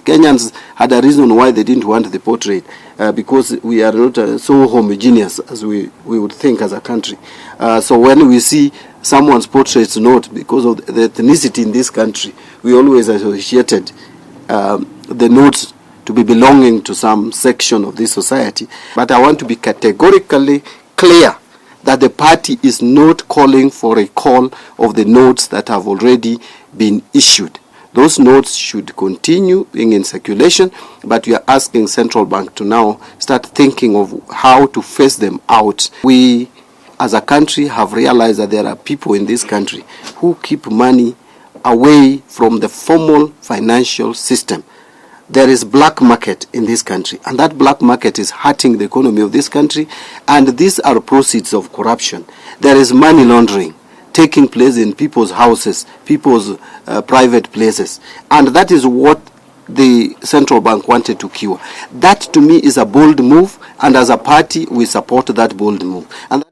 Kenyans had a reason why they didn't want the portrait, because we are not so homogeneous as we would think as a country. So when we see someone's portrait note, because of the ethnicity in this country, we always associated the notes to be belonging to some section of this society. But I want to be categorically clear that the party is not calling for a call of the notes that have already been issued. Those notes should continue being in circulation, but we are asking Central Bank to now start thinking of how to phase them out. We, as a country, have realized that there are people in this country who keep money away from the formal financial system. There is black market in this country, and that black market is hurting the economy of this country, and these are proceeds of corruption. There is money laundering taking place in people's houses, people's private places, and that is what the central bank wanted to cure. That, to me, is a bold move, and as a party, we support that bold move. And